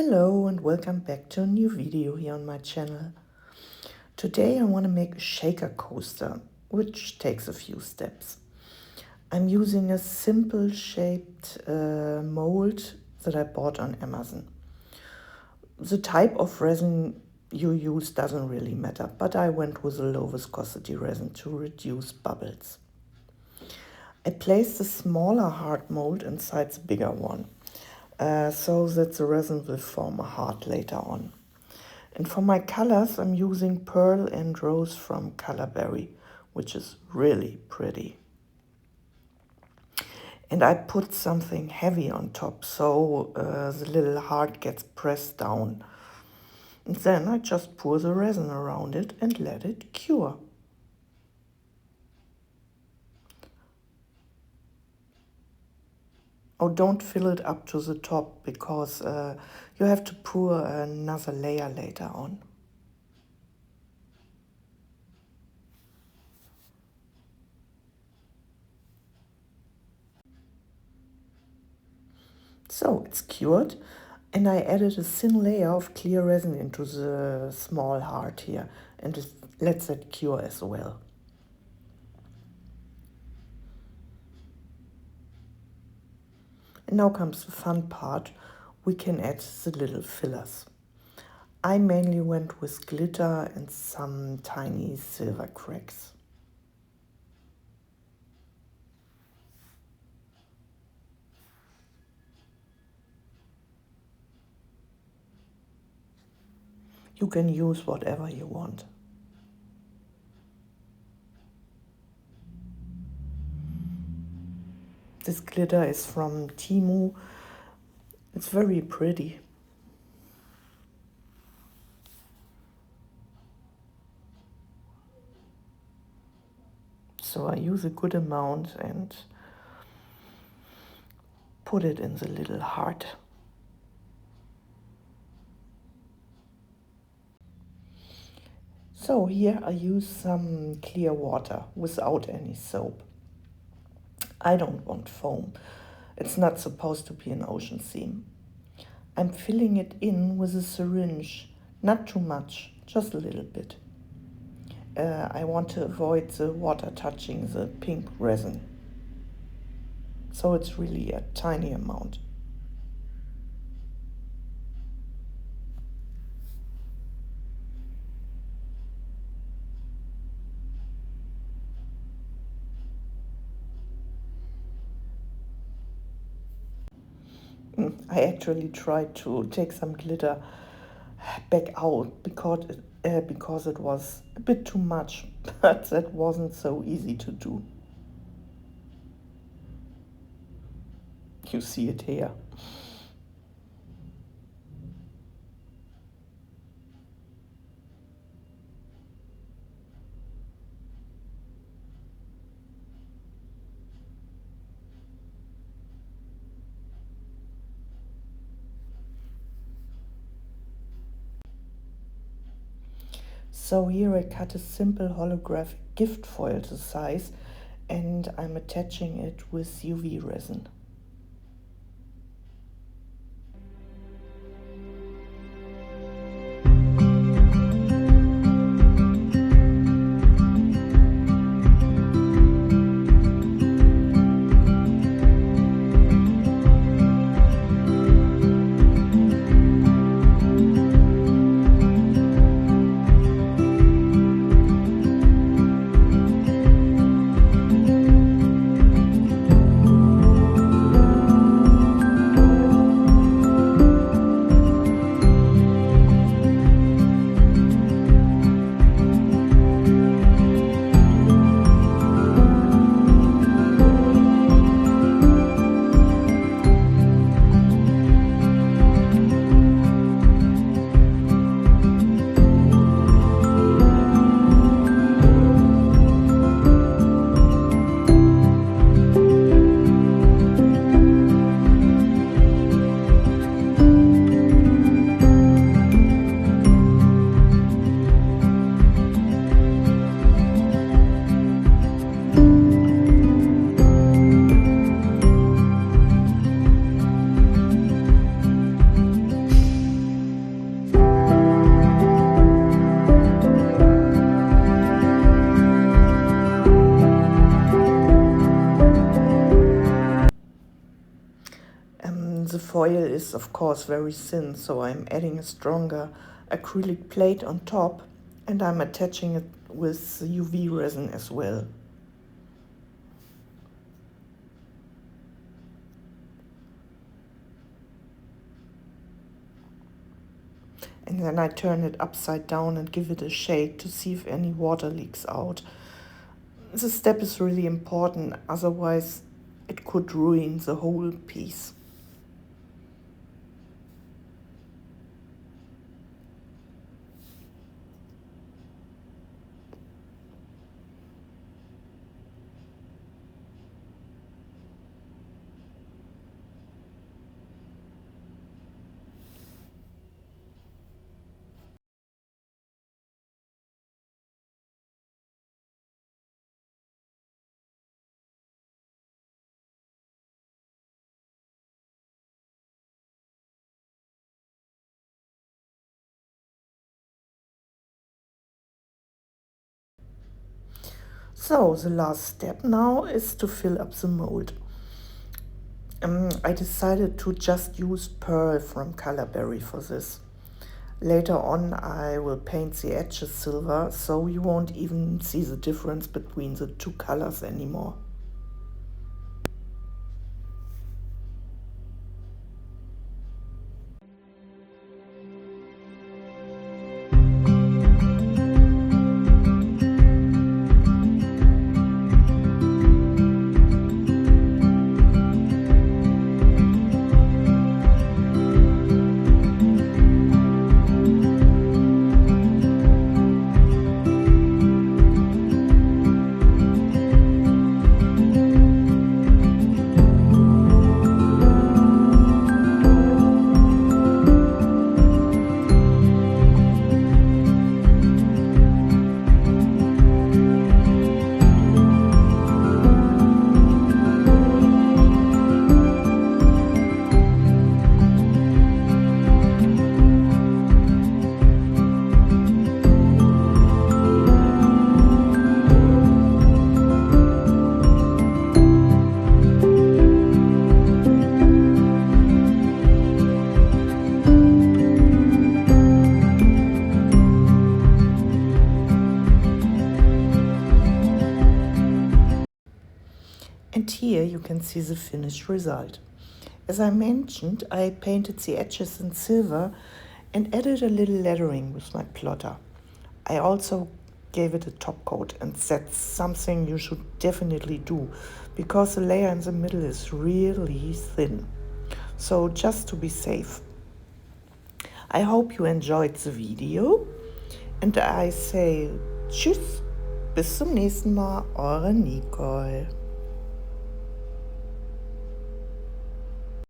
Hello and welcome back to a new video here on my channel. Today I want to make a shaker coaster, which takes a few steps. I'm using a simple shaped mold that I bought on Amazon. The type of resin you use doesn't really matter, but I went with a low viscosity resin to reduce bubbles. I placed the smaller hard mold inside the bigger one, so that the resin will form a heart later on. And for my colors, I'm using pearl and rose from Colorberry, which is really pretty. And I put something heavy on top, so the little heart gets pressed down. And then I just pour the resin around it and let it cure. Oh, don't fill it up to the top, because you have to pour another layer later on. So it's cured, and I added a thin layer of clear resin into the small heart here, and just lets it cure as well. And now comes the fun part. We can add the little fillers. I mainly went with glitter and some tiny silver cracks. You can use whatever you want. This glitter is from Temu. It's very pretty. So I use a good amount and put it in the little heart. So here I use some clear water without any soap. I don't want foam. It's not supposed to be an ocean theme. I'm filling it in with a syringe, not too much, just a little bit. I want to avoid the water touching the pink resin. So it's really a tiny amount. I actually tried to take some glitter back out because it was a bit too much, but that wasn't so easy to do. You see it here. So here I cut a simple holographic gift foil to size, and I'm attaching it with UV resin. foil is of course very thin, so I'm adding a stronger acrylic plate on top, and I'm attaching it with UV resin as well. And then I turn it upside down and give it a shake to see if any water leaks out. This step is really important, otherwise it could ruin the whole piece. So the last step now is to fill up the mold. I decided to just use pearl from Colorberry for this. Later on I will paint the edges silver, so you won't even see the difference between the two colors anymore. And here you can see the finished result. As I mentioned, I painted the edges in silver and added a little lettering with my plotter. I also gave it a top coat, and that's something you should definitely do because the layer in the middle is really thin. So just to be safe. I hope you enjoyed the video and I say tschüss, bis zum nächsten Mal, eure Nicole.